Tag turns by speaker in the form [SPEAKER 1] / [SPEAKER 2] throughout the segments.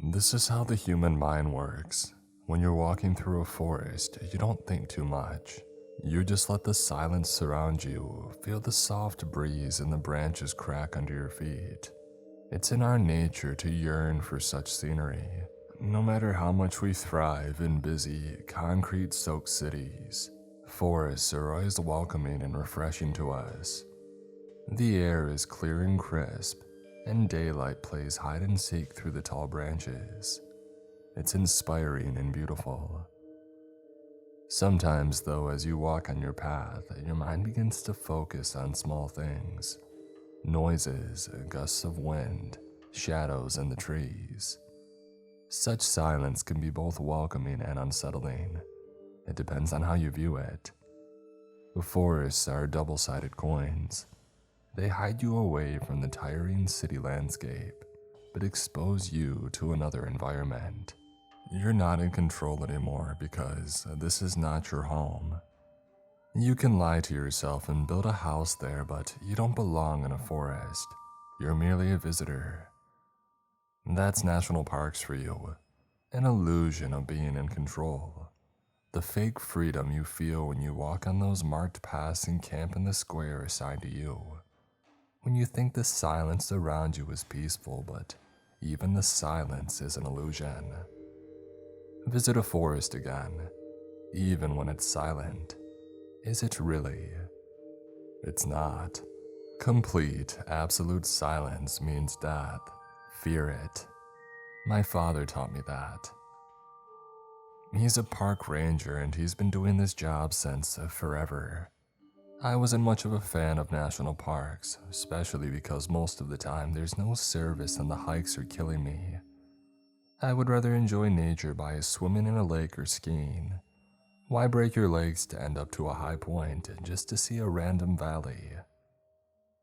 [SPEAKER 1] This is how the human mind works. When you're walking through a forest, you don't think too much. You just let the silence surround you, feel the soft breeze and the branches crack under your feet. It's in our nature to yearn for such scenery, no matter how much we thrive in busy, concrete-soaked cities. Forests are always welcoming and refreshing to us. The air is clear and crisp, and daylight plays hide and seek through the tall branches. It's inspiring and beautiful. Sometimes, though, as you walk on your path, your mind begins to focus on small things. Noises, gusts of wind, shadows in the trees. Such silence can be both welcoming and unsettling. It depends on how you view it. Forests are double-sided coins. They hide you away from the tiring city landscape, but expose you to another environment. You're not in control anymore because this is not your home. You can lie to yourself and build a house there, but you don't belong in a forest. You're merely a visitor. That's national parks for you, an illusion of being in control. The fake freedom you feel when you walk on those marked paths and camp in the square assigned to you. When you think the silence around you is peaceful, but even the silence is an illusion. Visit a forest again, even when it's silent. Is it really? It's not. Complete, absolute silence means death. Fear it. My father taught me that. He's a park ranger and he's been doing this job since forever. I wasn't much of a fan of national parks, especially because most of the time there's no service and the hikes are killing me. I would rather enjoy nature by swimming in a lake or skiing. Why break your legs to end up to a high point just to see a random valley?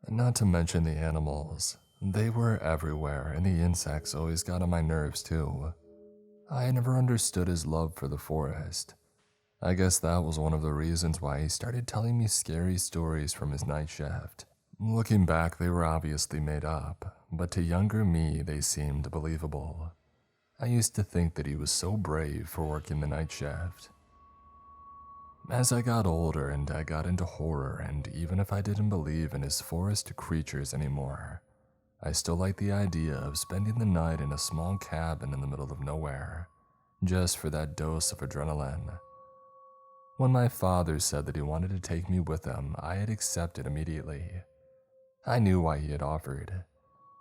[SPEAKER 1] Not to mention the animals. They were everywhere and the insects always got on my nerves too. I never understood his love for the forest. I guess that was one of the reasons why he started telling me scary stories from his night shift. Looking back, they were obviously made up, but to younger me, they seemed believable. I used to think that he was so brave for working the night shift. As I got older and I got into horror, and even if I didn't believe in his forest creatures anymore, I still liked the idea of spending the night in a small cabin in the middle of nowhere, just for that dose of adrenaline. When my father said that he wanted to take me with him, I had accepted immediately. I knew why he had offered.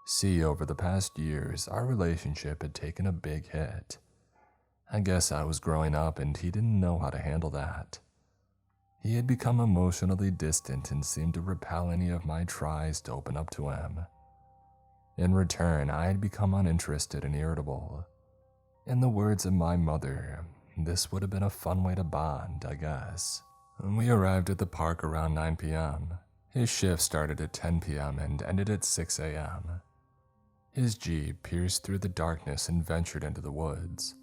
[SPEAKER 1] See, over the past years, our relationship had taken a big hit. I guess I was growing up and he didn't know how to handle that. He had become emotionally distant and seemed to repel any of my tries to open up to him. In return, I had become uninterested and irritable. In the words of my mother, this would have been a fun way to bond, I guess. We arrived at the park around 9 p.m. His shift started at 10 p.m. and ended at 6 a.m. His Jeep pierced through the darkness and ventured into the woods.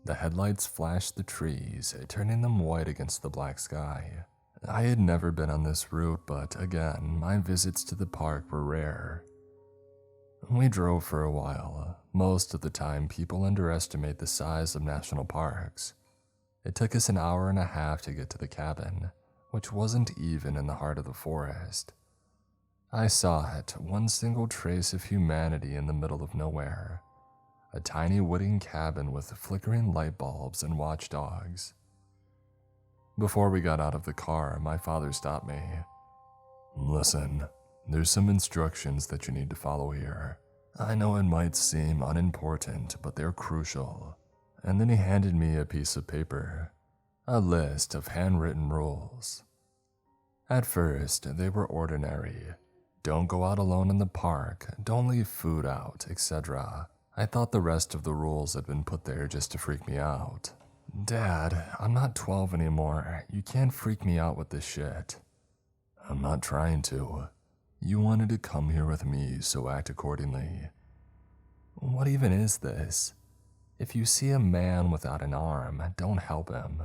[SPEAKER 1] The headlights flashed the trees, turning them white against the black sky. I had never been on this route, but again, my visits to the park were rare. We drove for a while. Most of the time, people underestimate the size of national parks. It took us an hour and a half to get to the cabin, which wasn't even in the heart of the forest. I saw it, one single trace of humanity in the middle of nowhere. A tiny wooden cabin with flickering light bulbs and watchdogs. Before we got out of the car, my father stopped me. Listen, there's some instructions that you need to follow here. I know it might seem unimportant, but they're crucial. And then he handed me a piece of paper, a list of handwritten rules. At first, they were ordinary. Don't go out alone in the park, don't leave food out, etc. I thought the rest of the rules had been put there just to freak me out. Dad, I'm not 12 anymore. You can't freak me out with this shit. I'm not trying to. You wanted to come here with me, so act accordingly. What even is this? If you see a man without an arm, don't help him.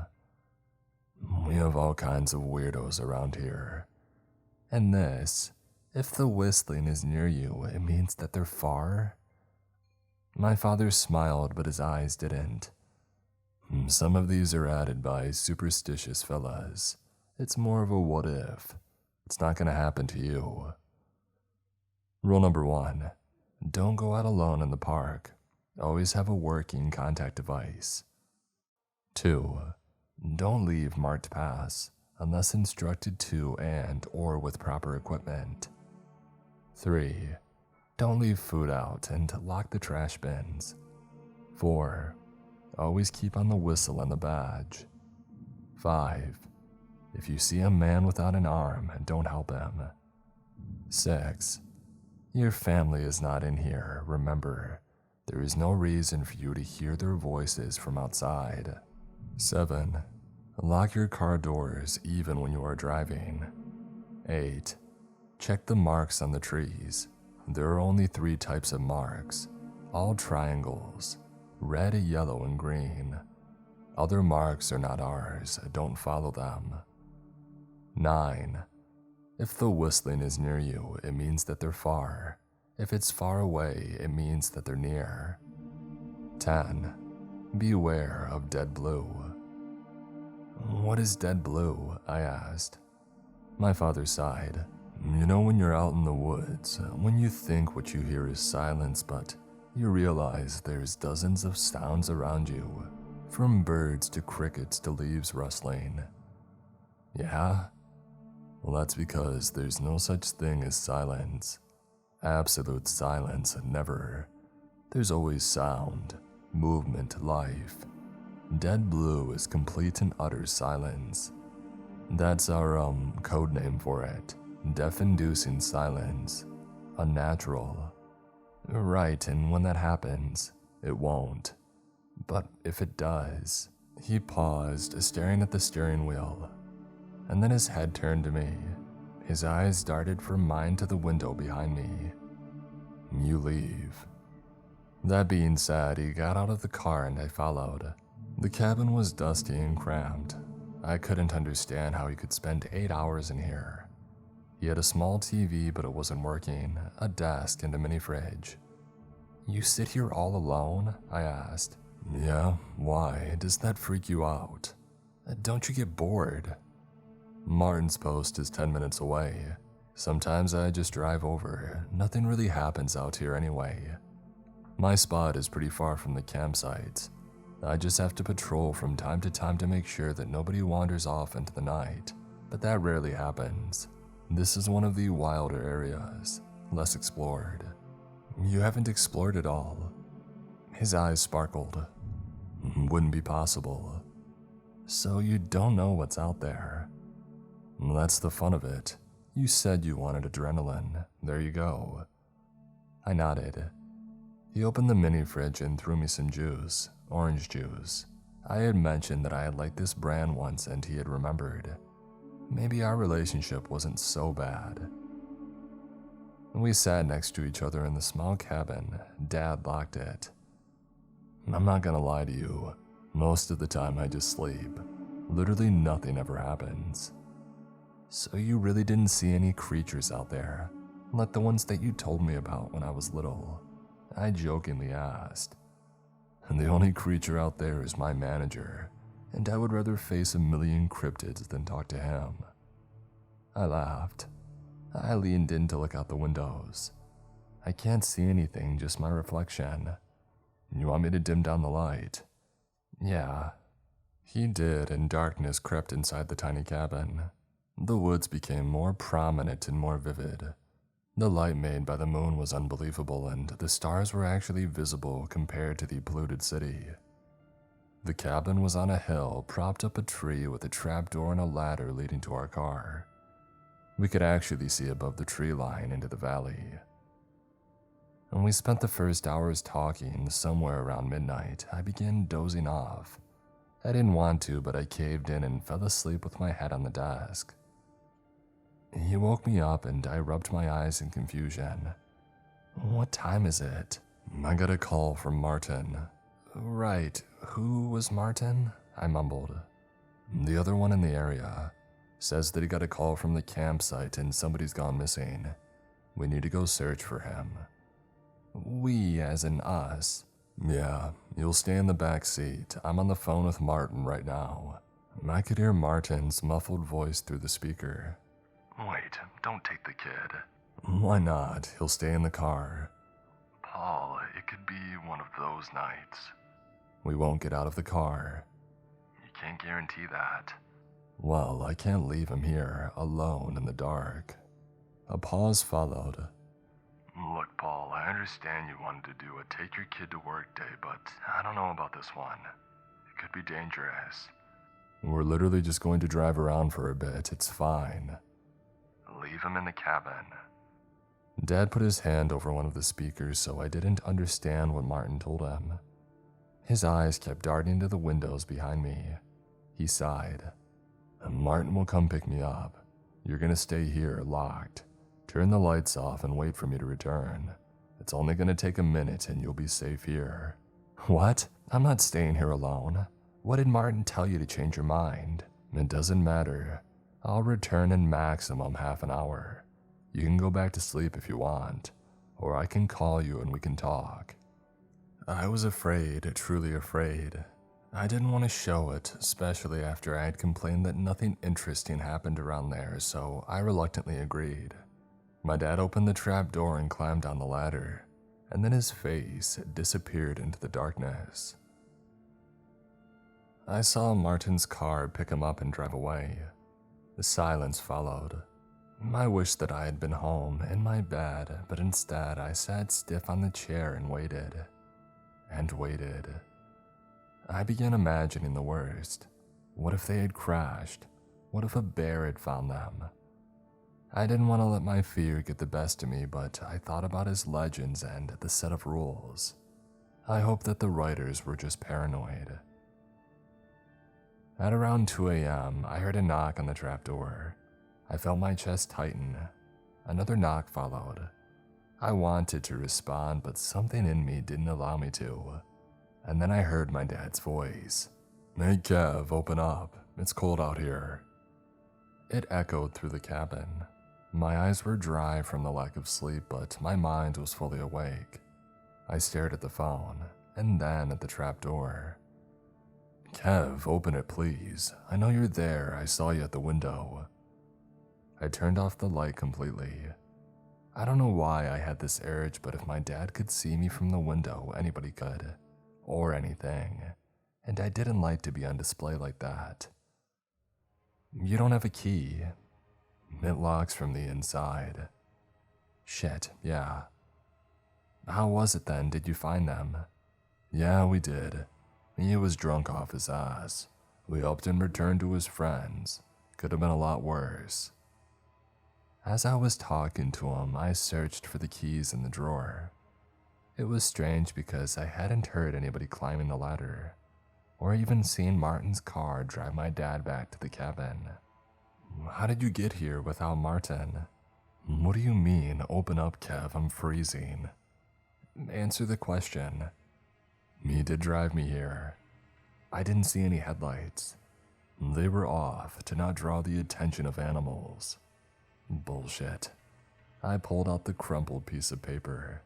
[SPEAKER 1] We have all kinds of weirdos around here. And this, if the whistling is near you, it means that they're far. My father smiled, but his eyes didn't. Some of these are added by superstitious fellas. It's more of a what if. It's not gonna happen to you. Rule number 1. Don't go out alone in the park. Always have a working contact device. 2. Don't leave marked paths unless instructed to and or with proper equipment. 3. Don't leave food out and lock the trash bins. 4. Always keep on the whistle and the badge. 5. If you see a man without an arm, don't help him. 6. Your family is not in here, remember. There is no reason for you to hear their voices from outside. 7. Lock your car doors even when you are driving. 8. Check the marks on the trees. There are only 3 types of marks, all triangles, red, yellow, and green. Other marks are not ours, don't follow them. 9. If the whistling is near you, it means that they're far. If it's far away, it means that they're near. 10. Beware of dead blue. What is dead blue? I asked. My father sighed. You know when you're out in the woods, when you think what you hear is silence, but you realize there's dozens of sounds around you, from birds to crickets to leaves rustling. Yeah? Well, that's because there's no such thing as silence. Absolute silence, never. There's always sound, movement, life. Dead blue is complete and utter silence. That's our code name for it. Death-inducing silence. Unnatural. Right, and when that happens, it won't. But if it does... He paused, staring at the steering wheel. And then his head turned to me. His eyes darted from mine to the window behind me. You leave. That being said, he got out of the car and I followed. The cabin was dusty and cramped. I couldn't understand how he could spend 8 hours in here. He had a small TV, but it wasn't working, a desk, and a mini fridge. You sit here all alone? I asked. Yeah, why? Does that freak you out? Don't you get bored? Martin's post is 10 minutes away. Sometimes I just drive over. Nothing really happens out here anyway. My spot is pretty far from the campsite. I just have to patrol from time to time to make sure that nobody wanders off into the night, but that rarely happens. This is one of the wilder areas, less explored. You haven't explored it all. His eyes sparkled. Wouldn't be possible. So you don't know what's out there. That's the fun of it. You said you wanted adrenaline. There you go. I nodded. He opened the mini fridge and threw me some juice, orange juice. I had mentioned that I had liked this brand once and he had remembered. Maybe our relationship wasn't so bad. We sat next to each other in the small cabin. Dad locked it. I'm not gonna lie to you. Most of the time I just sleep. Literally nothing ever happens. So you really didn't see any creatures out there, like the ones that you told me about when I was little? I jokingly asked. And the only creature out there is my manager, and I would rather face a million cryptids than talk to him. I laughed. I leaned in to look out the windows. I can't see anything, just my reflection. You want me to dim down the light? Yeah. He did, and darkness crept inside the tiny cabin. The woods became more prominent and more vivid. The light made by the moon was unbelievable, and the stars were actually visible compared to the polluted city. The cabin was on a hill, propped up a tree with a trapdoor and a ladder leading to our car. We could actually see above the tree line into the valley. When we spent the first hours talking, somewhere around midnight, I began dozing off. I didn't want to, but I caved in and fell asleep with my head on the desk. He woke me up and I rubbed my eyes in confusion. What time is it? I got a call from Martin. Right, who was Martin? I mumbled. The other one in the area. Says that he got a call from the campsite and somebody's gone missing. We need to go search for him. We as in us. Yeah, you'll stay in the back seat. I'm on the phone with Martin right now. I could hear Martin's muffled voice through the speaker. Wait, don't take the kid. Why not? He'll stay in the car. Paul, it could be one of those nights. We won't get out of the car. You can't guarantee that. Well, I can't leave him here, alone in the dark. A pause followed. Look, Paul, I understand you wanted to do a take your kid to work day, but I don't know about this one. It could be dangerous. We're literally just going to drive around for a bit, it's fine. Leave him in the cabin. Dad put his hand over one of the speakers, so I didn't understand what Martin told him. His eyes kept darting to the windows behind me. He sighed. Martin will come pick me up. You're gonna stay here, locked. Turn the lights off and wait for me to return. It's only gonna take a minute and you'll be safe here. What? I'm not staying here alone. What did Martin tell you to change your mind? It doesn't matter. I'll return in maximum half an hour. You can go back to sleep if you want, or I can call you and we can talk. I was afraid, truly afraid. I didn't want to show it, especially after I had complained that nothing interesting happened around there, so I reluctantly agreed. My dad opened the trap door and climbed down the ladder, and then his face disappeared into the darkness. I saw Martin's car pick him up and drive away. The silence followed. I wished that I had been home, in my bed, but instead I sat stiff on the chair and waited. And waited. I began imagining the worst. What if they had crashed? What if a bear had found them? I didn't want to let my fear get the best of me, but I thought about his legends and the set of rules. I hoped that the writers were just paranoid. At around 2 a.m., I heard a knock on the trapdoor. I felt my chest tighten. Another knock followed. I wanted to respond, but something in me didn't allow me to. And then I heard my dad's voice. Hey Kev, open up. It's cold out here. It echoed through the cabin. My eyes were dry from the lack of sleep, but my mind was fully awake. I stared at the phone, and then at the trapdoor. Kev, open it please. I know you're there, I saw you at the window. I turned off the light completely. I don't know why I had this urge, but if my dad could see me from the window, anybody could. Or anything. And I didn't like to be on display like that. You don't have a key. It locks from the inside. Shit, yeah. How was it then? Did you find them? Yeah, we did. He was drunk off his ass. We helped him return to his friends. Could have been a lot worse. As I was talking to him, I searched for the keys in the drawer. It was strange because I hadn't heard anybody climbing the ladder, or even seen Martin's car drive my dad back to the cabin. How did you get here without Martin? What do you mean, open up, Kev, I'm freezing. Answer the question. He did drive me here. I didn't see any headlights. They were off to not draw the attention of animals. Bullshit. I pulled out the crumpled piece of paper.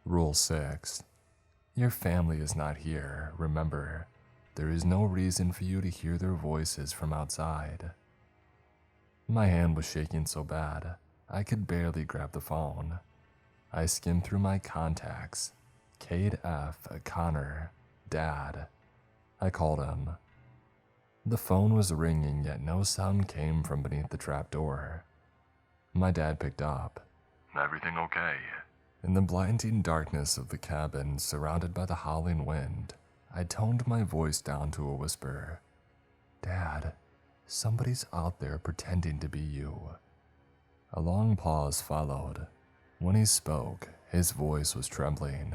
[SPEAKER 1] Rule 6. Your family is not here, remember. There is no reason for you to hear their voices from outside. My hand was shaking so bad, I could barely grab the phone. I skimmed through my contacts. Cade F., Connor, Dad. I called him. The phone was ringing, yet no sound came from beneath the trapdoor. My dad picked up. Everything okay? In the blinding darkness of the cabin, surrounded by the howling wind, I toned my voice down to a whisper. Dad, somebody's out there pretending to be you. A long pause followed. When he spoke, his voice was trembling.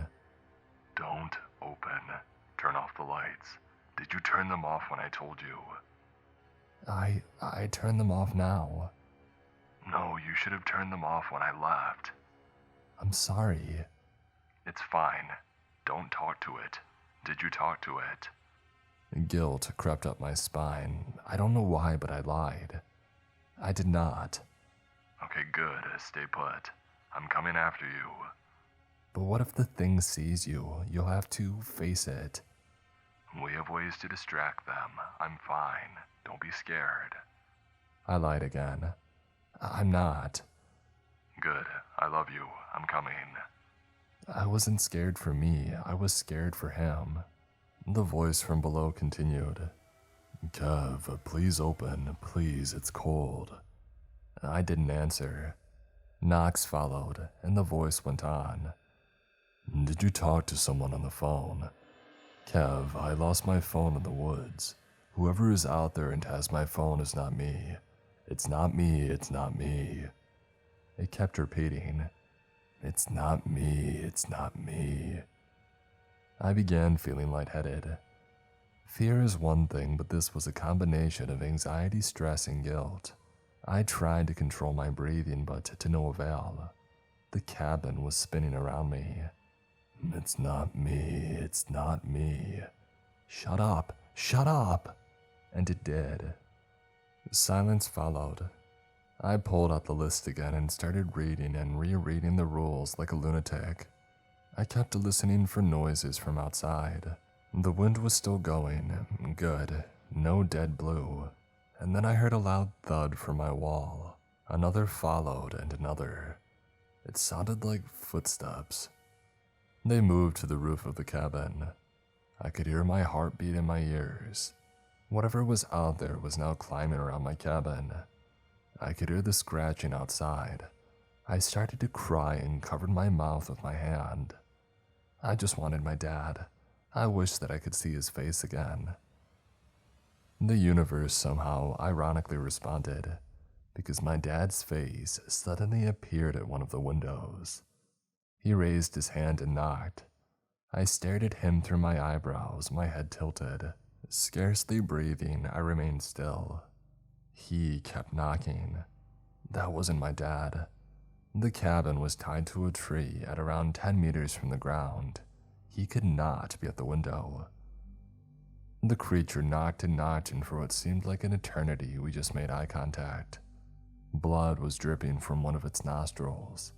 [SPEAKER 1] Don't open. Turn off the lights. Did you turn them off when I told you? I turned them off now. No, you should have turned them off when I left. I'm sorry. It's fine. Don't talk to it. Did you talk to it? Guilt crept up my spine. I don't know why, but I lied. I did not. Okay, good. Stay put. I'm coming after you. But what if the thing sees you? You'll have to face it.
[SPEAKER 2] We have ways to distract them. I'm fine. Don't be scared.
[SPEAKER 1] I lied again. I'm not.
[SPEAKER 2] Good. I love you. I'm coming.
[SPEAKER 1] I wasn't scared for me. I was scared for him. The voice from below continued. Kev, please open. Please, it's cold. I didn't answer. Knocks followed, and the voice went on. Did you talk to someone on the phone? Kev, I lost my phone in the woods. Whoever is out there and has my phone is not me. It's not me, it's not me. It kept repeating. It's not me, it's not me. I began feeling lightheaded. Fear is one thing, but this was a combination of anxiety, stress, and guilt. I tried to control my breathing, but to no avail. The cabin was spinning around me. It's not me, it's not me. Shut up, shut up! And it did. Silence followed. I pulled out the list again and started reading and rereading the rules like a lunatic. I kept listening for noises from outside. The wind was still going. Good. No dead blue. And then I heard a loud thud from my wall. Another followed and another. It sounded like footsteps. They moved to the roof of the cabin. I could hear my heartbeat in my ears. Whatever was out there was now climbing around my cabin. I could hear the scratching outside. I started to cry and covered my mouth with my hand. I just wanted my dad. I wished that I could see his face again. The universe somehow ironically responded, because my dad's face suddenly appeared at one of the windows. He raised his hand and knocked. I stared at him through my eyebrows, my head tilted. Scarcely breathing, I remained still. He kept knocking. That wasn't my dad. The cabin was tied to a tree at around 10 meters from the ground. He could not be at the window. The creature knocked and knocked, and for what seemed like an eternity, we just made eye contact. Blood was dripping from one of its nostrils.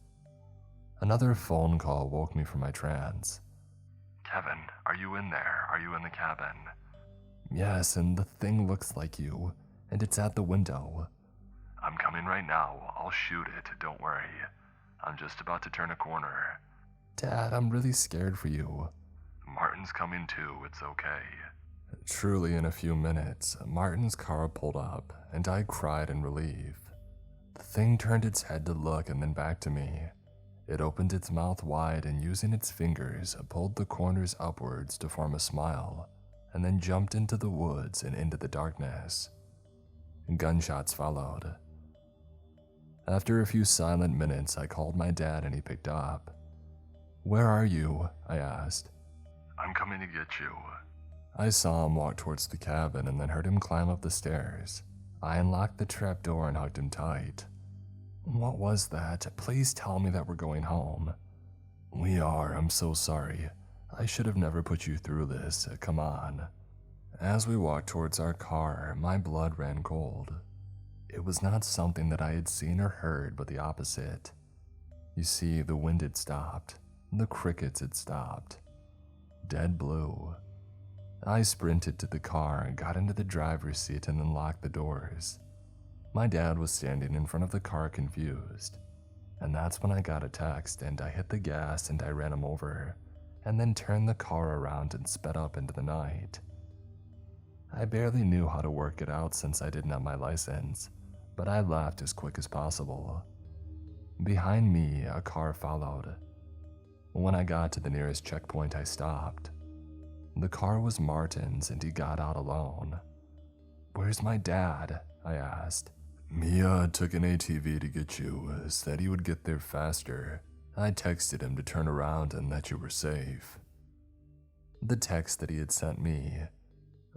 [SPEAKER 1] Another phone call woke me from my trance.
[SPEAKER 2] Kevin, are you in there? Are you in the cabin?
[SPEAKER 1] Yes, and the thing looks like you, and it's at the window.
[SPEAKER 2] I'm coming right now. I'll shoot it, don't worry. I'm just about to turn a corner.
[SPEAKER 1] Dad, I'm really scared for you.
[SPEAKER 2] Martin's coming too, it's okay.
[SPEAKER 1] Truly, in a few minutes, Martin's car pulled up, and I cried in relief. The thing turned its head to look and then back to me. It opened its mouth wide and using its fingers, pulled the corners upwards to form a smile, and then jumped into the woods and into the darkness. Gunshots followed. After a few silent minutes, I called my dad and he picked up. Where are you? I asked.
[SPEAKER 2] I'm coming to get you.
[SPEAKER 1] I saw him walk towards the cabin and then heard him climb up the stairs. I unlocked the trap door and hugged him tight. What was that? Please tell me that we're going home. We are, I'm so sorry. I should have never put you through this, come on. As we walked towards our car, my blood ran cold. It was not something that I had seen or heard, but the opposite. You see, the wind had stopped. The crickets had stopped. Dead blue. I sprinted to the car, got into the driver's seat, and then locked the doors. My dad was standing in front of the car confused. And that's when I got a text, and I hit the gas and I ran him over, and then turned the car around and sped up into the night. I barely knew how to work it out since I didn't have my license, but I left as quick as possible. Behind me, a car followed. When I got to the nearest checkpoint, I stopped. The car was Martin's and he got out alone. Where's my dad? I asked. Mia took an ATV to get you, said he would get there faster. I texted him to turn around and that you were safe. The text that he had sent me.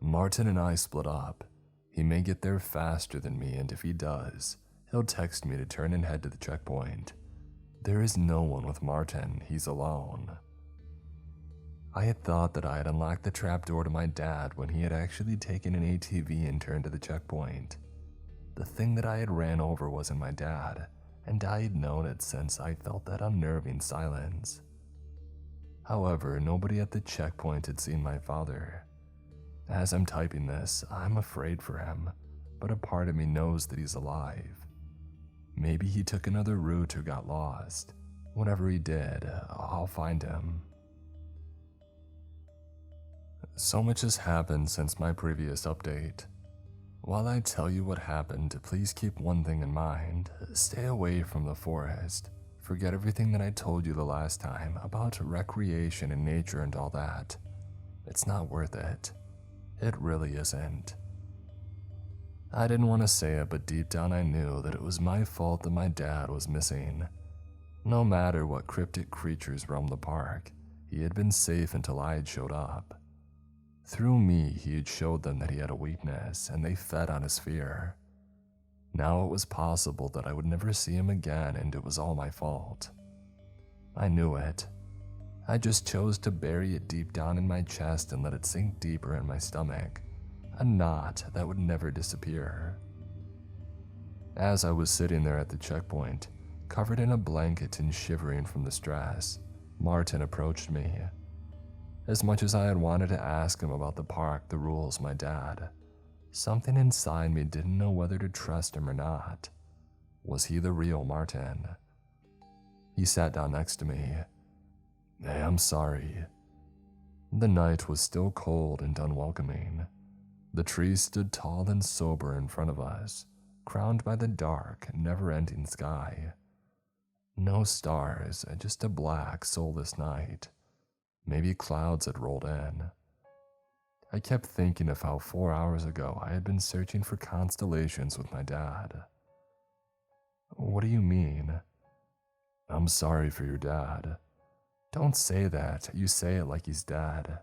[SPEAKER 1] Martin and I split up. He may get there faster than me, and if he does, he'll text me to turn and head to the checkpoint. There is no one with Martin, he's alone. I had thought that I had unlocked the trapdoor to my dad when he had actually taken an ATV and turned to the checkpoint. The thing that I had ran over wasn't my dad, and I had known it since I felt that unnerving silence. However, nobody at the checkpoint had seen my father. As I'm typing this, I'm afraid for him, but a part of me knows that he's alive. Maybe he took another route or got lost. Whatever he did, I'll find him. So much has happened since my previous update. While I tell you what happened, please keep one thing in mind. Stay away from the forest. Forget everything that I told you the last time about recreation and nature and all that. It's not worth it. It really isn't. I didn't want to say it, but deep down I knew that it was my fault that my dad was missing. No matter what cryptic creatures roamed the park, he had been safe until I had showed up. Through me, he had showed them that he had a weakness, and they fed on his fear. Now it was possible that I would never see him again, and it was all my fault. I knew it. I just chose to bury it deep down in my chest and let it sink deeper in my stomach, a knot that would never disappear. As I was sitting there at the checkpoint, covered in a blanket and shivering from the stress, Martin approached me. As much as I had wanted to ask him about the park, the rules, my dad, something inside me didn't know whether to trust him or not. Was he the real Martin? He sat down next to me. Hey, I'm sorry. The night was still cold and unwelcoming. The trees stood tall and sober in front of us, crowned by the dark, never-ending sky. No stars, just a black, soulless night. Maybe clouds had rolled in. I kept thinking of how 4 hours ago I had been searching for constellations with my dad. What do you mean? I'm sorry for your dad. Don't say that, you say it like he's dead.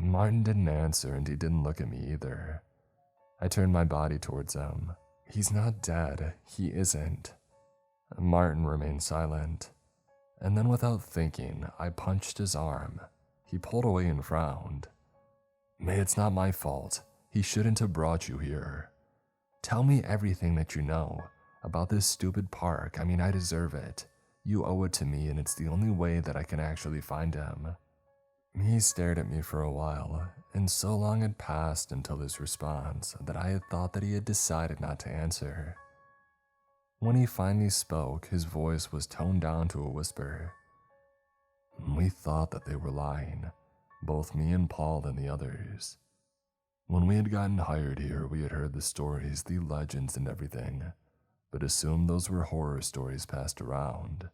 [SPEAKER 1] Martin didn't answer and he didn't look at me either. I turned my body towards him. He's not dead, he isn't. Martin remained silent, and then without thinking, I punched his arm. He pulled away and frowned. May, it's not my fault. He shouldn't have brought you here. Tell me everything that you know about this stupid park. I mean, I deserve it. You owe it to me, and it's the only way that I can actually find him. He stared at me for a while, and so long had passed until his response that I had thought that he had decided not to answer. When he finally spoke, his voice was toned down to a whisper. We thought that they were lying, both me and Paul and the others. When we had gotten hired here, we had heard the stories, the legends and everything, but assumed those were horror stories passed around.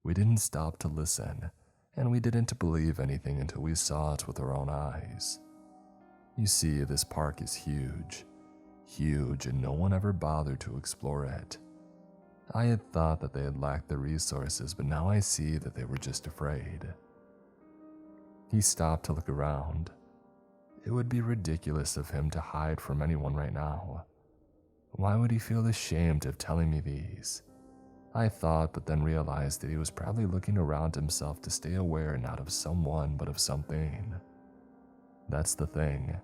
[SPEAKER 1] We didn't stop to listen, and we didn't believe anything until we saw it with our own eyes. You see, this park is huge, and no one ever bothered to explore it. I had thought that they had lacked the resources, but now I see that they were just afraid. He stopped to look around. It would be ridiculous of him to hide from anyone right now. Why would he feel ashamed of telling me these? I thought, but then realized that he was probably looking around himself to stay aware not of someone, but of something. That's the thing.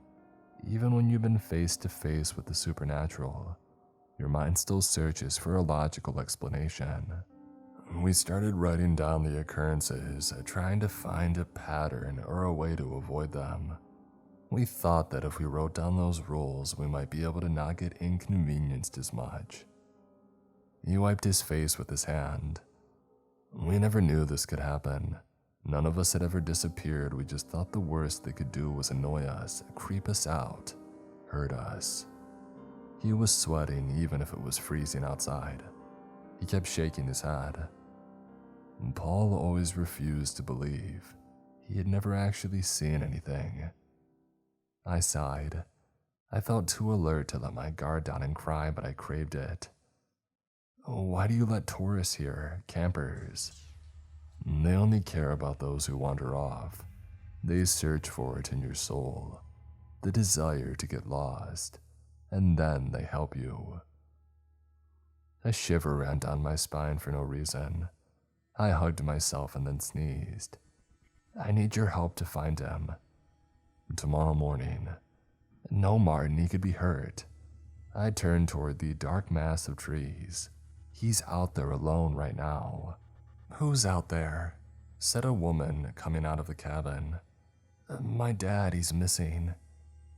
[SPEAKER 1] Even when you've been face to face with the supernatural, your mind still searches for a logical explanation. We started writing down the occurrences, trying to find a pattern or a way to avoid them. We thought that if we wrote down those rules, we might be able to not get inconvenienced as much. He wiped his face with his hand. We never knew this could happen. None of us had ever disappeared. We just thought the worst they could do was annoy us, creep us out, hurt us. He was sweating even if it was freezing outside. He kept shaking his head. Paul always refused to believe. He had never actually seen anything. I sighed. I felt too alert to let my guard down and cry, but I craved it. Why do you let tourists here, campers? They only care about those who wander off. They search for it in your soul, the desire to get lost, and then they help you. A shiver ran down my spine for no reason. I hugged myself and then sneezed. I need your help to find him. Tomorrow morning. No, Martin, he could be hurt. I turned toward the dark mass of trees. He's out there alone right now. Who's out there? said a woman coming out of the cabin. My dad, he's missing.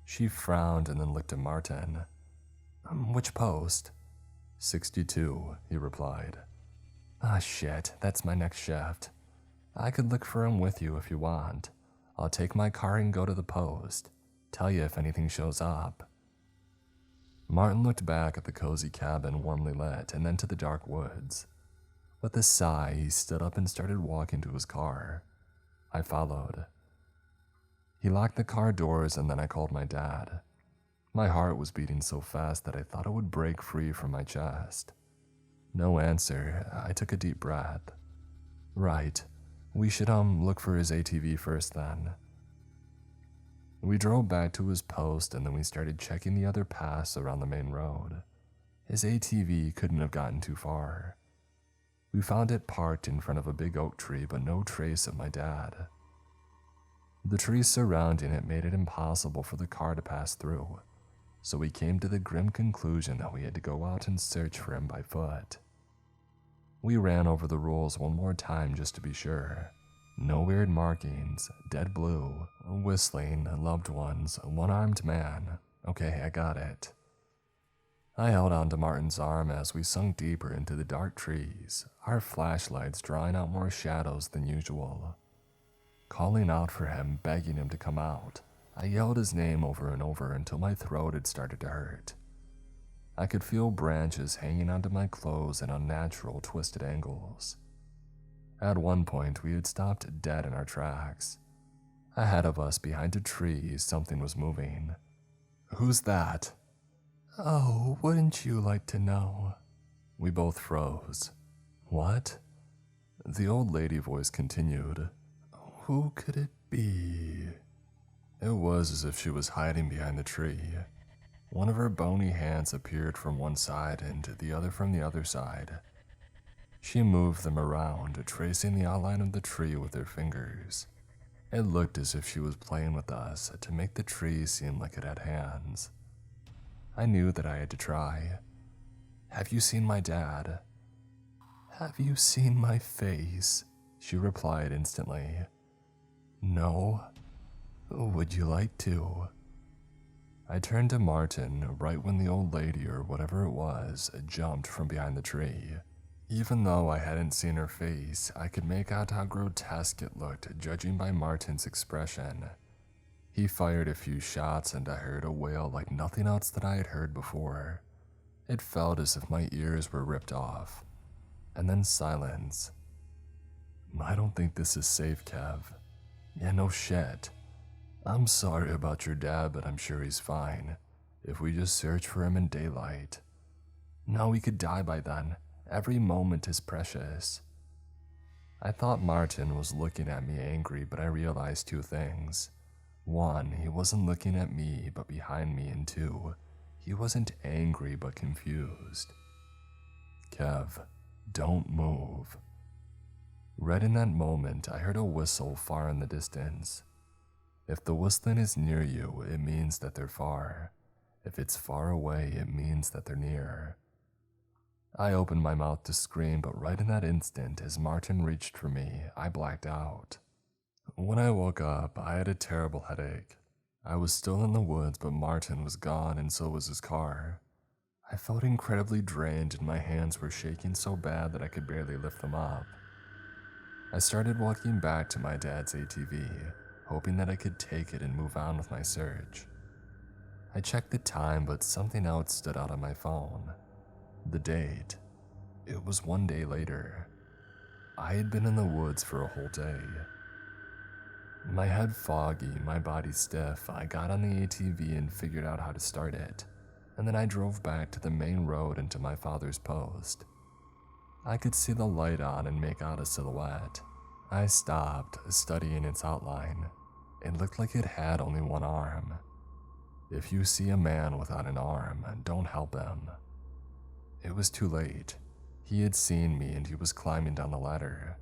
[SPEAKER 1] She frowned and then looked at Martin. Which post? 62, he replied. Ah, shit, that's my next shift. I could look for him with you if you want. I'll take my car and go to the post. Tell you if anything shows up. Martin looked back at the cozy cabin warmly lit and then to the dark woods. With a sigh, he stood up and started walking to his car. I followed. He locked the car doors and then I called my dad. My heart was beating so fast that I thought it would break free from my chest. No answer. I took a deep breath. Right. We should look for his ATV first then. We drove back to his post and then we started checking the other paths around the main road. His ATV couldn't have gotten too far. We found it parked in front of a big oak tree, but no trace of my dad. The trees surrounding it made it impossible for the car to pass through, so we came to the grim conclusion that we had to go out and search for him by foot. We ran over the rules one more time just to be sure. No weird markings, dead blue, whistling, loved ones, one-armed man. Okay, I got it. I held onto Martin's arm as we sunk deeper into the dark trees, our flashlights drawing out more shadows than usual. Calling out for him, begging him to come out, I yelled his name over and over until my throat had started to hurt. I could feel branches hanging onto my clothes at unnatural, twisted angles. At one point, we had stopped dead in our tracks. Ahead of us, behind a tree, something was moving. Who's that? Oh, wouldn't you like to know? We both froze. What? The old lady voice continued. Who could it be? It was as if she was hiding behind the tree. One of her bony hands appeared from one side and the other from the other side. She moved them around, tracing the outline of the tree with her fingers. It looked as if she was playing with us to make the tree seem like it had hands. I knew that I had to try. Have you seen my dad? Have you seen my face? She replied instantly. No. Would you like to? I turned to Martin right when the old lady or whatever it was jumped from behind the tree. Even though I hadn't seen her face, I could make out how grotesque it looked, judging by Martin's expression. He fired a few shots and I heard a wail like nothing else that I had heard before. It felt as if my ears were ripped off. And then silence. I don't think this is safe, Kev. Yeah, no shit. I'm sorry about your dad, but I'm sure he's fine. If we just search for him in daylight. No, he could die by then. Every moment is precious. I thought Martin was looking at me angry, but I realized two things. One, he wasn't looking at me, but behind me, and two, he wasn't angry, but confused. Kev, don't move. Right in that moment, I heard a whistle far in the distance. If the whistling is near you, it means that they're far. If it's far away, it means that they're near. I opened my mouth to scream, but right in that instant, as Martin reached for me, I blacked out. When I woke up, I had a terrible headache. I was still in the woods, but Martin was gone and so was his car. I felt incredibly drained and my hands were shaking so bad that I could barely lift them up. I started walking back to my dad's ATV, hoping that I could take it and move on with my search. I checked the time, but something else stood out on my phone. The date. It was 1 day later. I had been in the woods for a whole day. My head foggy, my body stiff, I got on the ATV and figured out how to start it, and then I drove back to the main road into my father's post. I could see the light on and make out a silhouette. I stopped, studying its outline. It looked like it had only one arm. If you see a man without an arm, don't help him. It was too late. He had seen me and he was climbing down the ladder.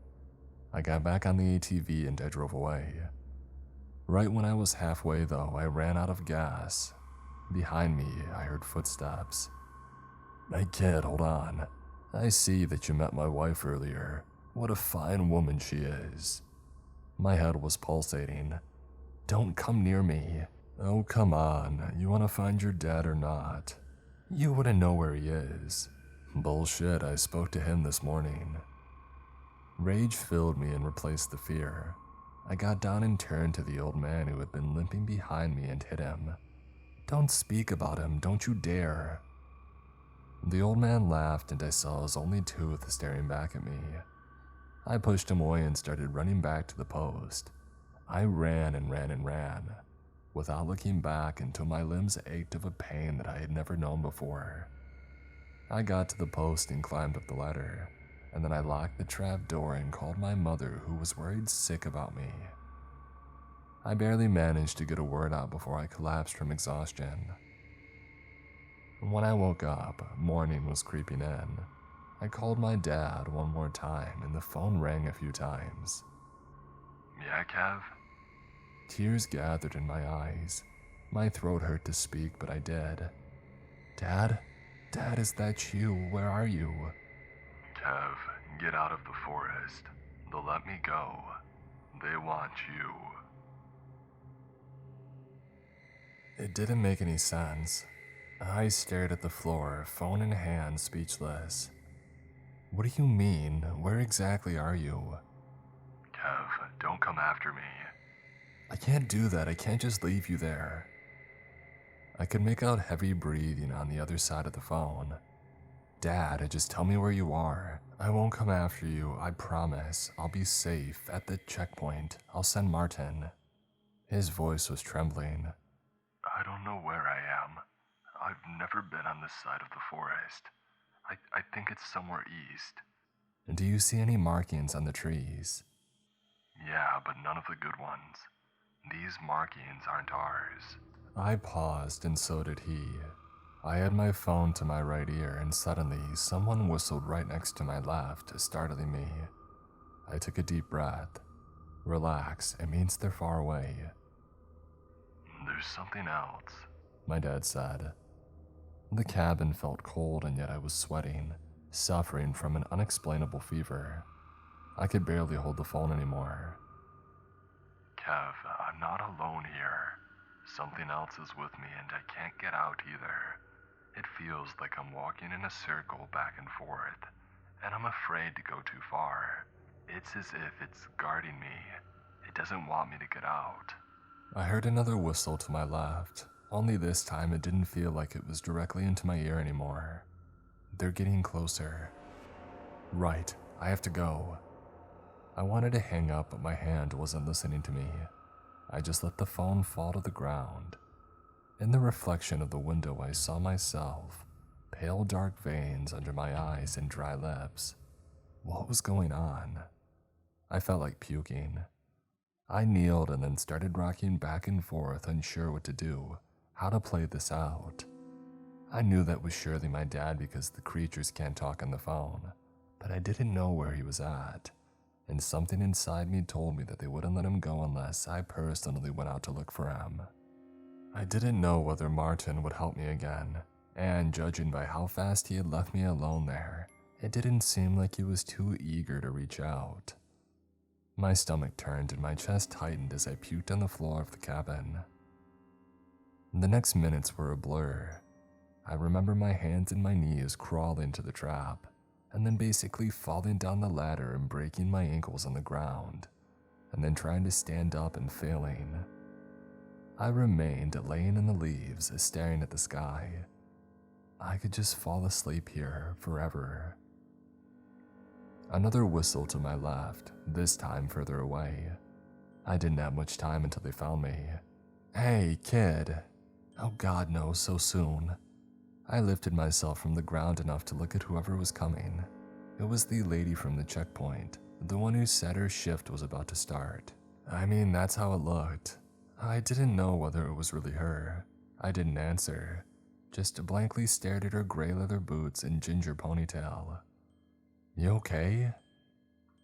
[SPEAKER 1] I got back on the ATV and I drove away. Right when I was halfway though, I ran out of gas. Behind me, I heard footsteps. Hey kid, hold on. I see that you met my wife earlier. What a fine woman she is. My head was pulsating. Don't come near me. Oh, come on. You want to find your dad or not? You wouldn't know where he is. Bullshit, I spoke to him this morning. Rage filled me and replaced the fear. I got down and turned to the old man who had been limping behind me and hit him. Don't speak about him, don't you dare. The old man laughed and I saw his only tooth staring back at me. I pushed him away and started running back to the post. I ran and ran and ran, without looking back until my limbs ached of a pain that I had never known before. I got to the post and climbed up the ladder, and then I locked the trap door and called my mother, who was worried sick about me. I barely managed to get a word out before I collapsed from exhaustion. When I woke up, morning was creeping in. I called my dad one more time and the phone rang a few times.
[SPEAKER 2] Yeah, Kev?
[SPEAKER 1] Tears gathered in my eyes. My throat hurt to speak, but I did. Dad? Dad, is that you? Where are you?
[SPEAKER 2] Kev, get out of the forest. They'll let me go. They want you.
[SPEAKER 1] It didn't make any sense. I stared at the floor, phone in hand, speechless. What do you mean? Where exactly are you?
[SPEAKER 2] Kev, don't come after me.
[SPEAKER 1] I can't do that. I can't just leave you there. I could make out heavy breathing on the other side of the phone. Dad, just tell me where you are. I won't come after you, I promise. I'll be safe at the checkpoint. I'll send Martin. His voice was trembling.
[SPEAKER 2] I don't know where I am. I've never been on this side of the forest. I think it's somewhere east.
[SPEAKER 1] Do you see any markings on the trees?
[SPEAKER 2] Yeah, but none of the good ones. These markings aren't ours.
[SPEAKER 1] I paused, and so did he. I had my phone to my right ear, and suddenly someone whistled right next to my left, startling me. I took a deep breath. Relax, it means they're far away.
[SPEAKER 2] There's something else,
[SPEAKER 1] my dad said. The cabin felt cold, and yet I was sweating, suffering from an unexplainable fever. I could barely hold the phone anymore.
[SPEAKER 2] Kev, I'm not alone here. Something else is with me and I can't get out either. It feels like I'm walking in a circle back and forth, and I'm afraid to go too far. It's as if it's guarding me. It doesn't want me to get out.
[SPEAKER 1] I heard another whistle to my left, only this time it didn't feel like it was directly into my ear anymore. They're getting closer. Right, I have to go. I wanted to hang up, but my hand wasn't listening to me. I just let the phone fall to the ground. In the reflection of the window, I saw myself, pale dark veins under my eyes and dry lips. What was going on? I felt like puking. I kneeled and then started rocking back and forth, unsure what to do, how to play this out. I knew that was surely my dad because the creatures can't talk on the phone, but I didn't know where he was at, and something inside me told me that they wouldn't let him go unless I personally went out to look for him. I didn't know whether Martin would help me again, and judging by how fast he had left me alone there, it didn't seem like he was too eager to reach out. My stomach turned and my chest tightened as I puked on the floor of the cabin. The next minutes were a blur. I remember my hands and my knees crawling to the trap, and then basically falling down the ladder and breaking my ankles on the ground, and then trying to stand up and failing. I remained laying in the leaves, staring at the sky. I could just fall asleep here forever. Another whistle to my left, this time further away. I didn't have much time until they found me. Hey, kid. Oh God, no, so soon. I lifted myself from the ground enough to look at whoever was coming. It was the lady from the checkpoint, the one who said her shift was about to start. I mean, that's how it looked. I didn't know whether it was really her. I didn't answer, just blankly stared at her gray leather boots and ginger ponytail. You okay?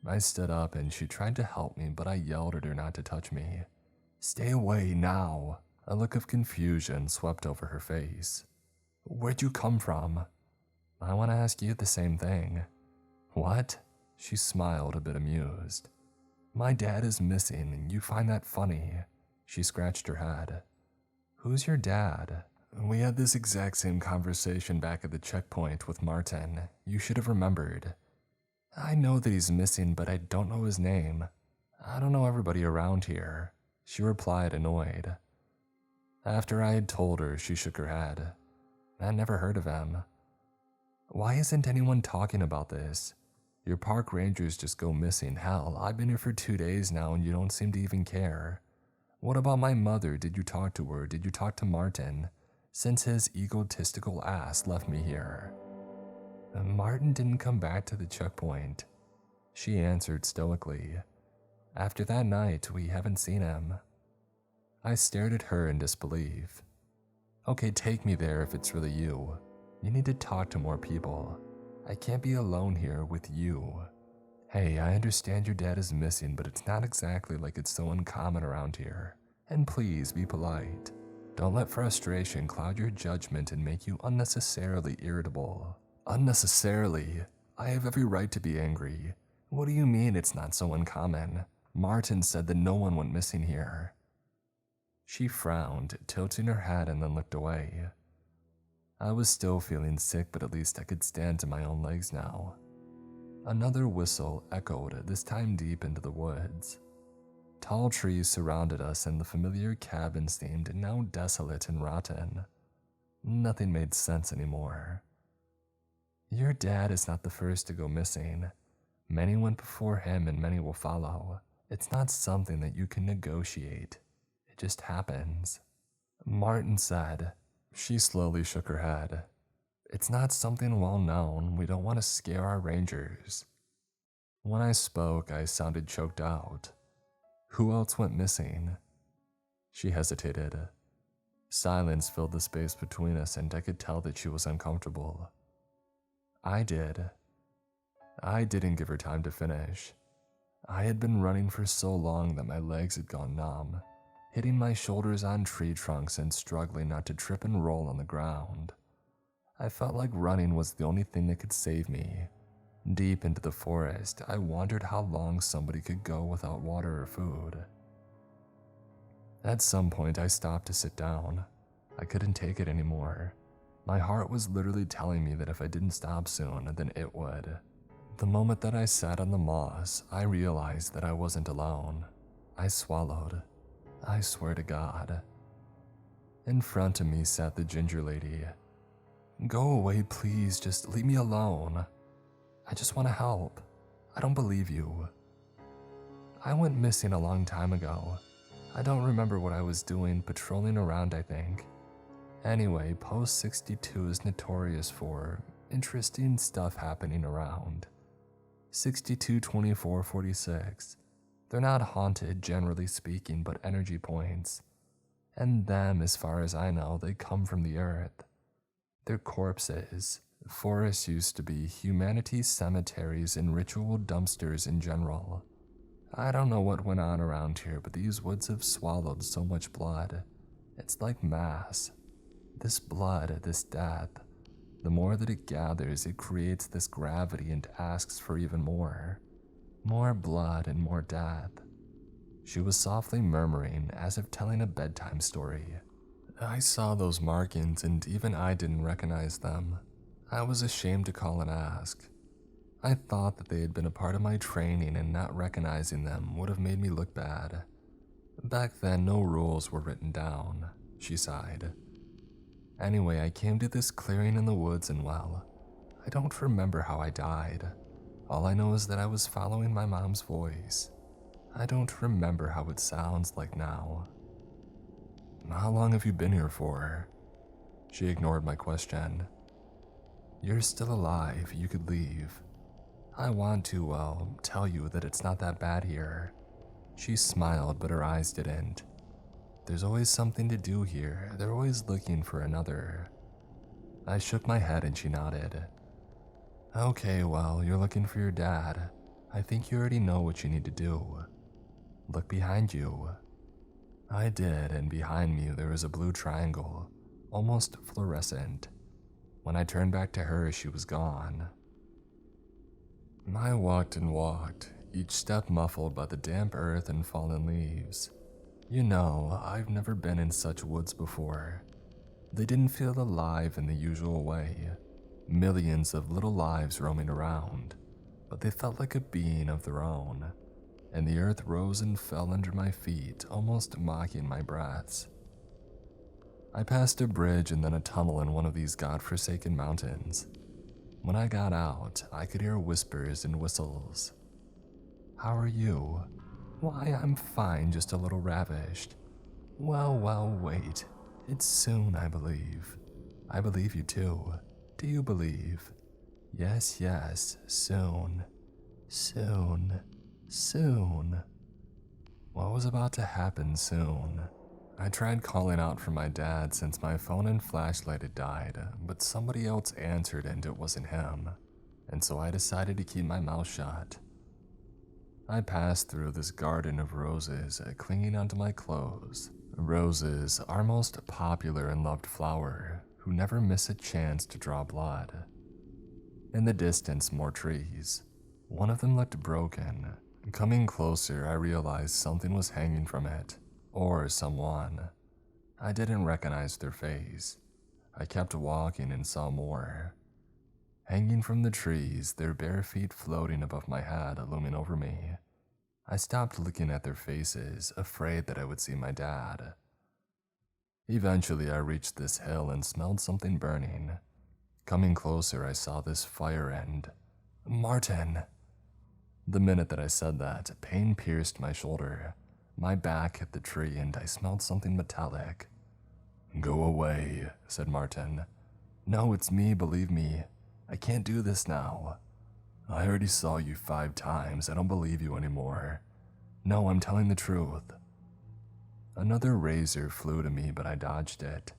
[SPEAKER 1] I stood up and she tried to help me, but I yelled at her not to touch me. Stay away now. A look of confusion swept over her face. Where'd you come from? I want to ask you the same thing. What? She smiled, a bit amused. My dad is missing and you find that funny. She scratched her head. Who's your dad? We had this exact same conversation back at the checkpoint with Martin. You should have remembered. I know that he's missing, but I don't know his name. I don't know everybody around here, she replied, annoyed. After I had told her, she shook her head. I'd never heard of him. Why isn't anyone talking about this? Your park rangers just go missing. Hell, I've been here for 2 days now and you don't seem to even care. What about my mother? Did you talk to her? Did you talk to Martin? Since his egotistical ass left me here. Martin didn't come back to the checkpoint, she answered stoically. After that night, we haven't seen him. I stared at her in disbelief. Okay, take me there if it's really you. You need to talk to more people. I can't be alone here with you. Hey, I understand your dad is missing, but it's not exactly like it's so uncommon around here. And please be polite. Don't let frustration cloud your judgment and make you unnecessarily irritable. Unnecessarily? I have every right to be angry. What do you mean it's not so uncommon? Martin said that no one went missing here. She frowned, tilting her head, and then looked away. I was still feeling sick, but at least I could stand on my own legs now. Another whistle echoed, this time deep into the woods. Tall trees surrounded us, and the familiar cabin seemed now desolate and rotten. Nothing made sense anymore. Your dad is not the first to go missing. Many went before him and many will follow. It's not something that you can negotiate. It just happens. Martin said. She slowly shook her head. It's not something well known. We don't want to scare our rangers. When I spoke, I sounded choked out. Who else went missing? She hesitated. Silence filled the space between us, and I could tell that she was uncomfortable. I did. I didn't give her time to finish. I had been running for so long that my legs had gone numb, hitting my shoulders on tree trunks and struggling not to trip and roll on the ground. I felt like running was the only thing that could save me. Deep into the forest, I wondered how long somebody could go without water or food. At some point, I stopped to sit down. I couldn't take it anymore. My heart was literally telling me that if I didn't stop soon, then it would. The moment that I sat on the moss, I realized that I wasn't alone. I swallowed. I swear to God. In front of me sat the ginger lady. Go away, please, just leave me alone. I just want to help. I don't believe you. I went missing a long time ago. I don't remember what I was doing, patrolling around, I think. Anyway, Post 62 is notorious for interesting stuff happening around. 62, 24, 46. They're not haunted, generally speaking, but energy points. And them, as far as I know, they come from the earth. They're corpses. Forests used to be humanity's cemeteries and ritual dumpsters in general. I don't know what went on around here, but these woods have swallowed so much blood. It's like mass. This blood, this death, the more that it gathers, it creates this gravity and asks for even more. More blood and more death. She was softly murmuring, as if telling a bedtime story. I saw those markings, and even I didn't recognize them. I was ashamed to call and ask. I thought that they had been a part of my training, and not recognizing them would have made me look bad. Back then, no rules were written down, she sighed. Anyway, I came to this clearing in the woods, and well, I don't remember how I died. All I know is that I was following my mom's voice. I don't remember how it sounds like now. How long have you been here for? She ignored my question. You're still alive, you could leave. I want to, tell you that it's not that bad here. She smiled, but her eyes didn't. There's always something to do here. They're always looking for another. I shook my head and she nodded. Okay, well, you're looking for your dad. I think you already know what you need to do. Look behind you. I did, and behind me there was a blue triangle, almost fluorescent. When I turned back to her, she was gone. I walked and walked, each step muffled by the damp earth and fallen leaves. You know, I've never been in such woods before. They didn't feel alive in the usual way, millions of little lives roaming around, but they felt like a being of their own, and the earth rose and fell under my feet, almost mocking my breaths. I passed a bridge and then a tunnel in one of these godforsaken mountains. When I got out, I could hear whispers and whistles. "How are you?" "Why, I'm fine, just a little ravished." Well, wait. It's soon, I believe. I believe you too. Do you believe?" Yes, soon. Soon. What was about to happen soon? I tried calling out for my dad since my phone and flashlight had died, but somebody else answered and it wasn't him, and so I decided to keep my mouth shut. I passed through this garden of roses clinging onto my clothes. Roses, our most popular and loved flower, who never miss a chance to draw blood. In the distance, more trees. One of them looked broken. Coming closer, I realized something was hanging from it, or someone. I didn't recognize their face. I kept walking and saw more. Hanging from the trees, their bare feet floating above my head, looming over me. I stopped looking at their faces, afraid that I would see my dad. Eventually, I reached this hill and smelled something burning. Coming closer, I saw this fire end. "Martin!" The minute that I said that, pain pierced my shoulder. My back hit the tree and I smelled something metallic. "Go away," said Martin. "No, it's me, believe me. I can't do this now." "I already saw you 5 times. I don't believe you anymore." "No, I'm telling the truth." Another razor flew to me, but I dodged it.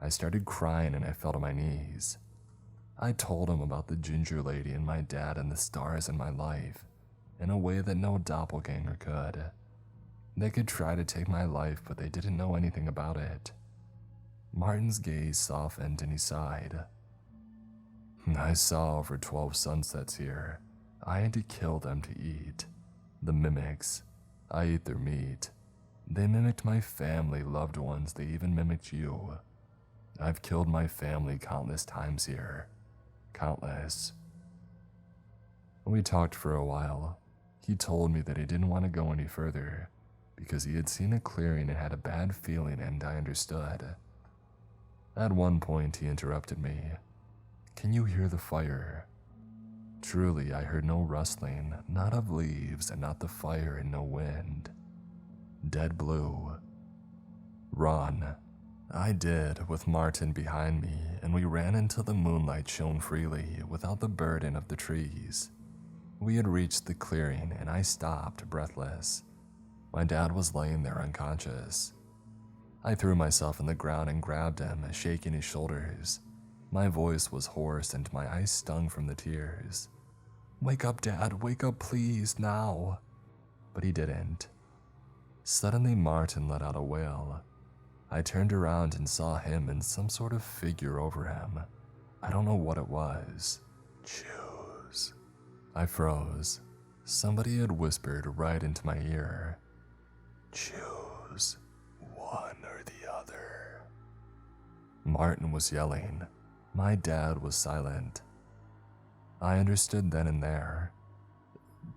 [SPEAKER 1] I started crying and I fell to my knees. I told him about the ginger lady and my dad and the stars in my life, in a way that no doppelganger could. They could try to take my life, but they didn't know anything about it. Martin's gaze softened and he sighed. "I saw over 12 sunsets here. I had to kill them to eat. The mimics. I ate their meat. They mimicked my family, loved ones. They even mimicked you. I've killed my family countless times here. Countless." We talked for a while. He told me that he didn't want to go any further because he had seen a clearing and had a bad feeling, and I understood. At one point, he interrupted me. "Can you hear the fire?" Truly, I heard no rustling, not of leaves, and not the fire, and no wind. Dead blue. Run. I did, with Martin behind me, and we ran until the moonlight shone freely, without the burden of the trees. We had reached the clearing, and I stopped, breathless. My dad was laying there unconscious. I threw myself on the ground and grabbed him, shaking his shoulders. My voice was hoarse and my eyes stung from the tears. "Wake up, Dad, wake up please, now." But he didn't. Suddenly Martin let out a wail. I turned around and saw him and some sort of figure over him. I don't know what it was. "Choose." I froze. Somebody had whispered right into my ear. "Choose one or the other." Martin was yelling. My dad was silent. I understood then and there.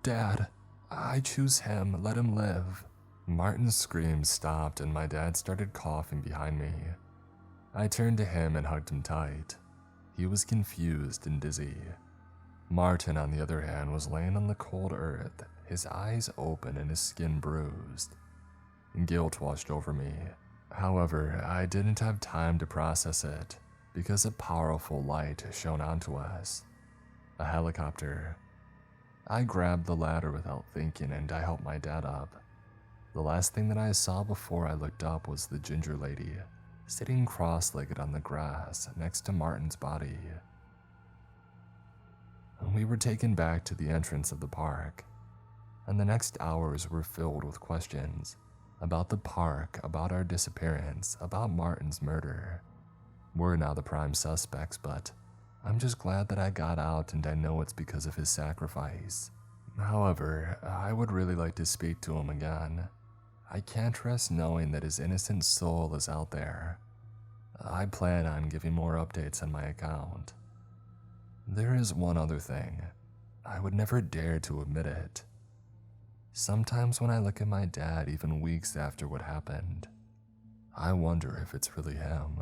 [SPEAKER 1] "Dad, I choose him. Let him live." Martin's screams stopped and my dad started coughing behind me. I turned to him and hugged him tight. He was confused and dizzy. Martin, on the other hand, was laying on the cold earth, his eyes open and his skin bruised. Guilt washed over me. However, I didn't have time to process it, because a powerful light shone onto us. A helicopter. I grabbed the ladder without thinking and I helped my dad up. The last thing that I saw before I looked up was the ginger lady, sitting cross-legged on the grass next to Martin's body. We were taken back to the entrance of the park, and the next hours were filled with questions about the park, about our disappearance, about Martin's murder. We're now the prime suspects, but I'm just glad that I got out and I know it's because of his sacrifice. However, I would really like to speak to him again. I can't rest knowing that his innocent soul is out there. I plan on giving more updates on my account. There is one other thing. I would never dare to admit it. Sometimes when I look at my dad even weeks after what happened, I wonder if it's really him.